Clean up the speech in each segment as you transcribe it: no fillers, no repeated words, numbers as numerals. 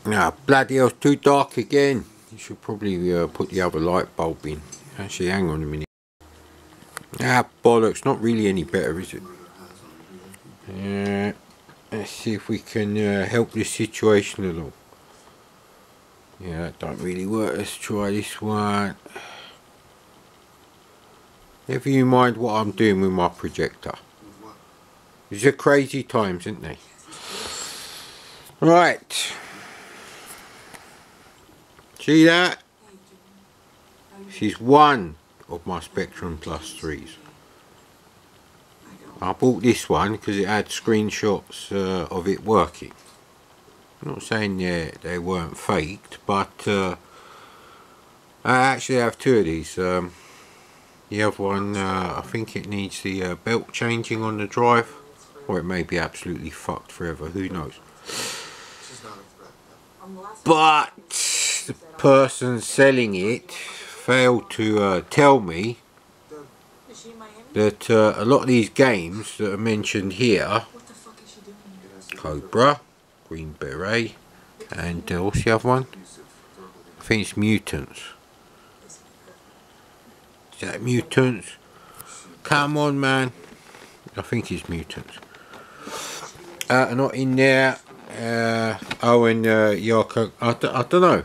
Ah, bloody hell, it's too dark again. You should probably put the other light bulb in. Actually, hang on a minute. Ah, bollocks, not really any better, is it? Let's see if we can help this situation a little. Yeah, that don't really work. Let's try this one. Never you mind what I'm doing with my projector. These are crazy times, aren't they? Right. See that? This is one of my Spectrum Plus3s. I bought this one because it had screenshots of it working. I'm not saying they weren't faked, but I actually have two of these. The other one, I think it needs the belt changing on the drive, or it may be absolutely fucked forever, who knows. But the person selling it failed to tell me that a lot of these games that are mentioned here, Cobra, Green Beret, and what's the other one? I think it's Mutants. Is that Mutants? Come on, man. I think it's Mutants. Are not in there. Oh, and Yarko. I don't know.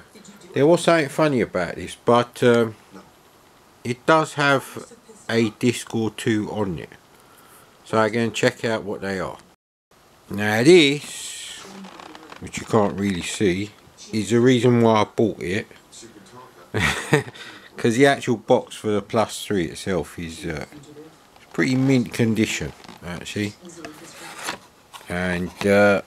There was something funny about this, but it does have a disc or two on it. So again, check out what they are. Now this, which you can't really see, is the reason why I bought it. Because the actual box for the Plus3 itself is pretty mint condition, actually. And the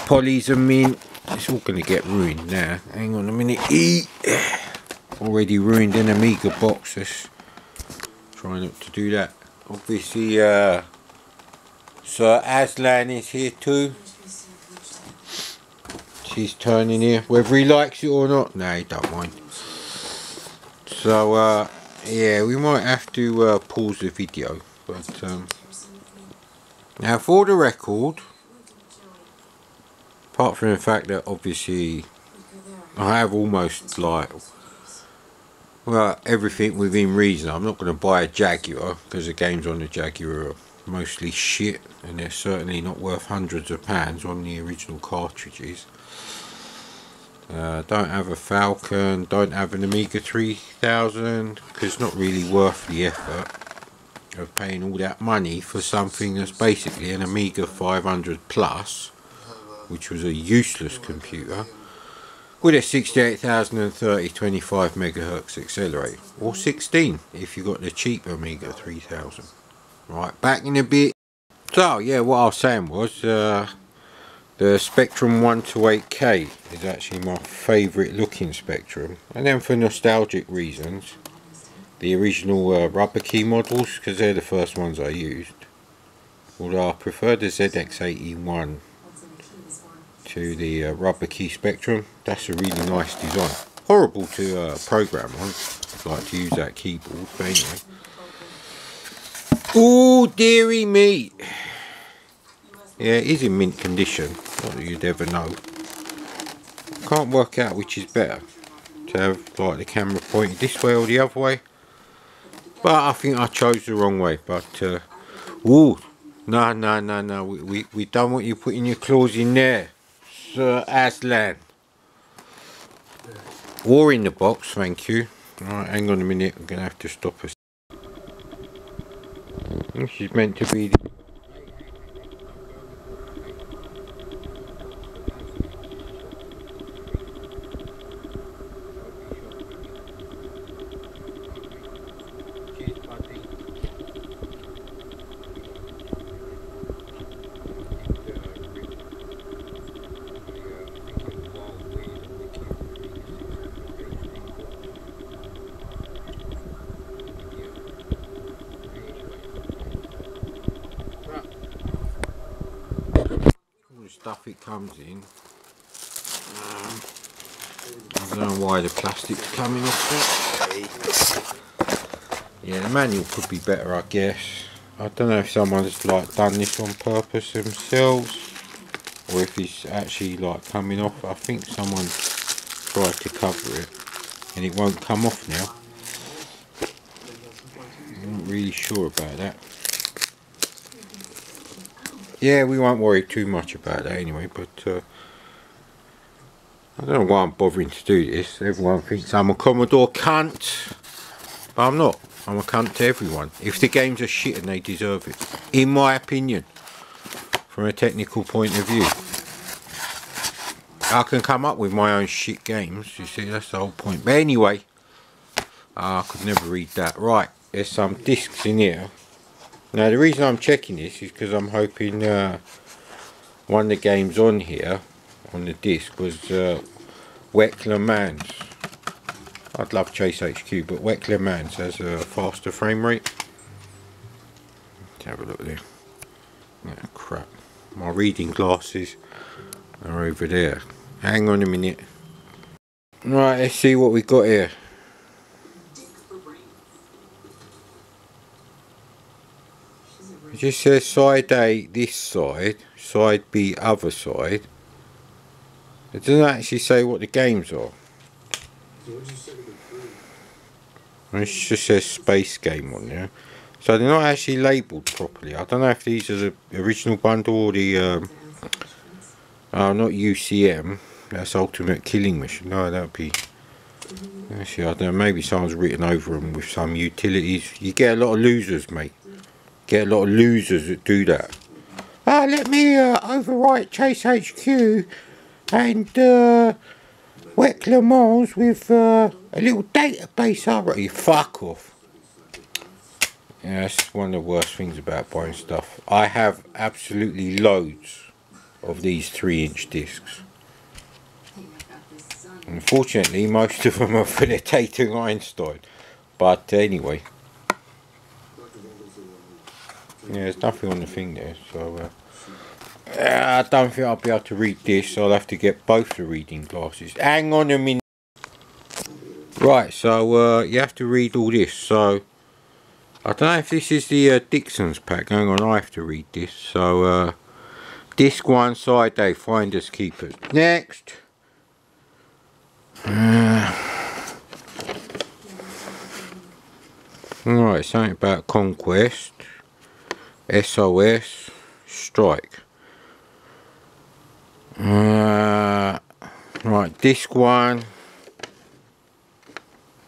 polys are mint. It's all going to get ruined now. Hang on a minute. Already ruined an Amiga box. Let's try not to do that. Obviously, Sir Aslan is here too. She's turning here. Whether he likes it or not, no, he don't mind. So, yeah, we might have to pause the video. But, now for the record, apart from the fact that obviously I have almost like, well, everything within reason. I'm not going to buy a Jaguar because the games on the Jaguar are mostly shit, and they're certainly not worth hundreds of pounds on the original cartridges. Don't have a Falcon, don't have an Amiga 3000 because it's not really worth the effort of paying all that money for something that's basically an Amiga 500 Plus, which was a useless computer with a 68030 25 MHz accelerator, or 16 if you got the cheap Amiga 3000. Right, back in a bit. So yeah, what I was saying was the Spectrum 128K is actually my favourite looking Spectrum, and then for nostalgic reasons, the original rubber key models, because they're the first ones I used. Although I prefer the ZX81 to the rubber key Spectrum. That's a really nice design. Horrible to program on. I'd like to use that keyboard, but anyway. Oh dearie me! Yeah, it is in mint condition. Not that you'd ever know. Can't work out which is better, to have like the camera pointed this way or the other way. But I think I chose the wrong way. But ooh, no. We don't want you putting your claws in there, Sir Aslan. Or in the box, thank you. Right, hang on a minute. I'm gonna have to stop us. This is meant to be. Stuff it comes in. I don't know why the plastic's coming off it. Yeah, the manual could be better, I guess. I don't know if someone's like done this on purpose themselves or if it's actually like coming off. I think someone tried to cover it and it won't come off now. I'm not really sure about that. Yeah, we won't worry too much about that anyway, but I don't know why I'm bothering to do this. Everyone thinks I'm a Commodore cunt, but I'm not. I'm a cunt to everyone. If the games are shit and they deserve it, in my opinion, from a technical point of view. I can come up with my own shit games, you see, that's the whole point. But anyway, I could never read that. Right, there's some discs in here. Now the reason I'm checking this is because I'm hoping one of the games on here, on the disc, was Wet Le Mans. I'd love Chase HQ, but Wet Le Mans has a faster frame rate. Let's have a look there. Oh, crap. My reading glasses are over there. Hang on a minute. Right, let's see what we got here. It just says side A this side, side B other side. It doesn't actually say what the games are. It just says space game on there. So they're not actually labelled properly. I don't know if these are the original bundle or the not UCM. That's Ultimate Killing Machine. No, that would be. Actually, I don't know. Maybe someone's written over them with some utilities. You get a lot of losers, mate. Get a lot of losers that do that. Let me overwrite Chase HQ and Wet Le Mans with a little database upgrade. You fuck off. Yeah, that's one of the worst things about buying stuff. I have absolutely loads of these 3-inch discs. Unfortunately, most of them are for the Tatum Einstein. But anyway. Yeah, there's nothing on the thing there. So I don't think I'll be able to read this. So I'll have to get both the reading glasses. Hang on a minute. Right, so you have to read all this. So I don't know if this is the Dixon's pack. Hang on, I have to read this. So disc 1, side A, finders keepers. Next. Alright, something about Conquest, SOS, Strike. Right, disc 1.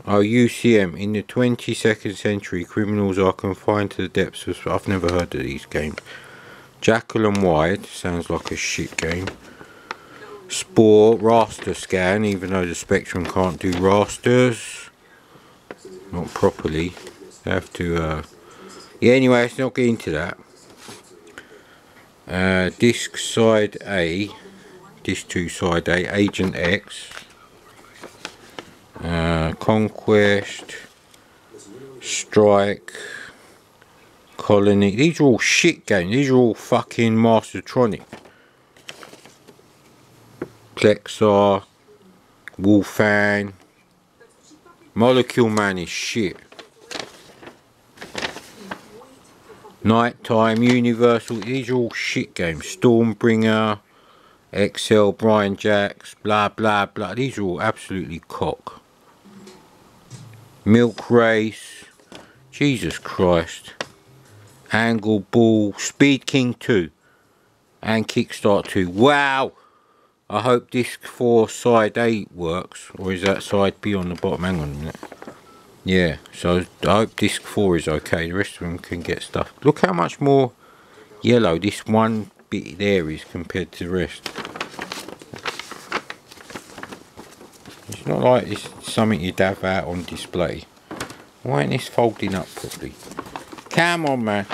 Oh, UCM. In the 22nd century, criminals are confined to the depths of... I've never heard of these games. Jackal and Wide. Sounds like a shit game. Spore, raster scan, even though the Spectrum can't do rasters. Not properly. They have to... Yeah, anyway, let's not get into that. Disc side A. Disc 2 side A. Agent X. Conquest, Strike, Colony. These are all shit games. These are all fucking Mastertronic. Plexar, Wolfang, Molecule Man is shit. Nighttime, Universal. These are all shit games. Stormbringer, XL, Brian Jacks, blah blah blah. These are all absolutely cock. Milk Race, Jesus Christ, Angle Ball, Speed King 2, and Kickstart 2. Wow! I hope disc 4 side A works, or is that side B on the bottom? Hang on a minute. Yeah, so I hope disc 4 is okay. The rest of them can get stuff. Look how much more yellow this one bit there is compared to the rest. It's not like it's something you'd have out on display. Why ain't this folding up properly? Come on, man.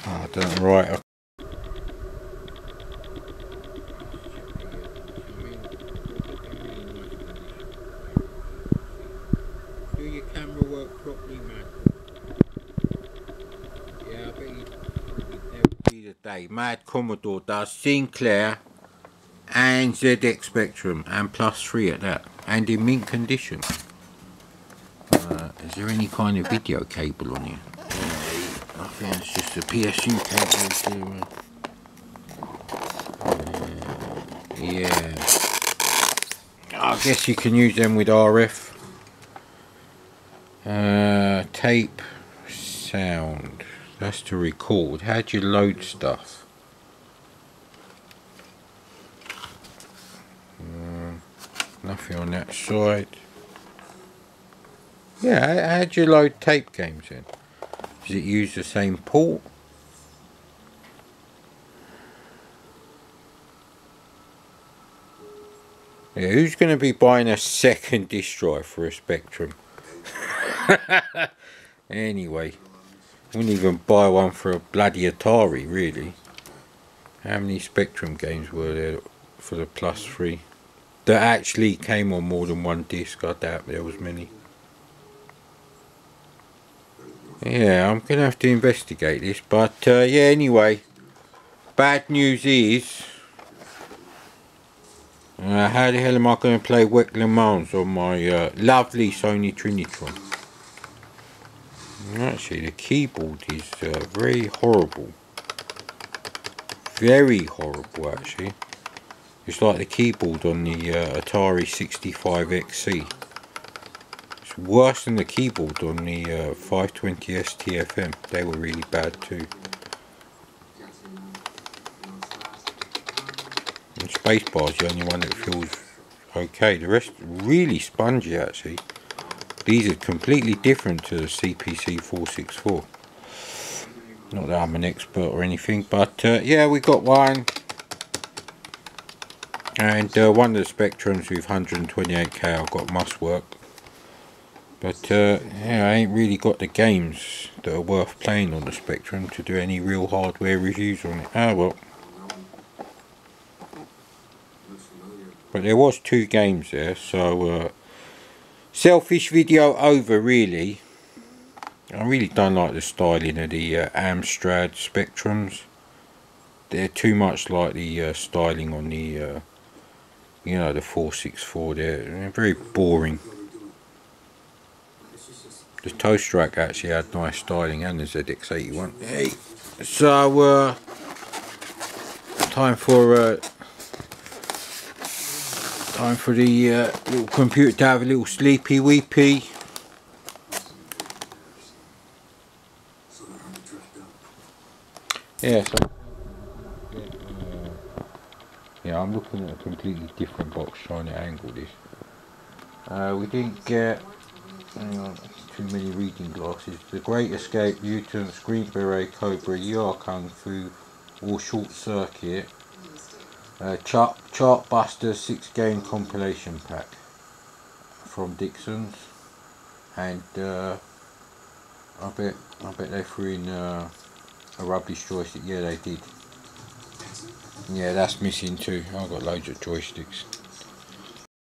Oh, I don't know, right. Do your camera work properly, man? Yeah, I bet you never see the day. Madcommodore does Sinclair and ZX Spectrum and +3 at that, and in mint condition. Is there any kind of video cable on here? think it's just a PSU cable. Yeah. I guess you can use them with RF. Tape, sound. That's to record. How do you load stuff? Nothing on that side. Yeah, how do you load tape games in? Does it use the same port? Yeah, who's going to be buying a second disk drive for a Spectrum? Anyway, wouldn't even buy one for a bloody Atari, really. How many Spectrum games were there for the Plus3 that actually came on more than one disc? I doubt there was many. Yeah, I'm gonna have to investigate this, but yeah, anyway, bad news is, how the hell am I going to play Wet Le Mans on my lovely Sony Trinitron? Actually, the keyboard is very horrible. Very horrible, actually. It's like the keyboard on the Atari 65XC. It's worse than the keyboard on the 520 STFM. They were really bad too. And Spacebar's the only one that feels okay. The rest really spongy, actually. These are completely different to the CPC 464. Not that I'm an expert or anything, but yeah, we got one. And one of the Spectrums with 128K I've got must work. But yeah, I ain't really got the games that are worth playing on the Spectrum to do any real hardware reviews on it. Ah well. But there was 2 games there, so selfish video over, really. I really don't like the styling of the Amstrad Spectrums. They're too much like the styling on the you know, the 464. They're very boring. The Toast Rack actually had nice styling, and the ZX81. Hey, so time for the little computer to have a little sleepy weepy. Yeah, so yeah, I'm looking at a completely different box trying to angle this. We didn't get too many reading glasses. The Great Escape, Mutants, Green Beret, Cobra, UR Kung Fu, or Short Circuit. Chartbuster 6-game compilation pack from Dixon's, and I bet they threw in a rubbish joystick. Yeah, they did. Yeah, that's missing too. I've got loads of joysticks.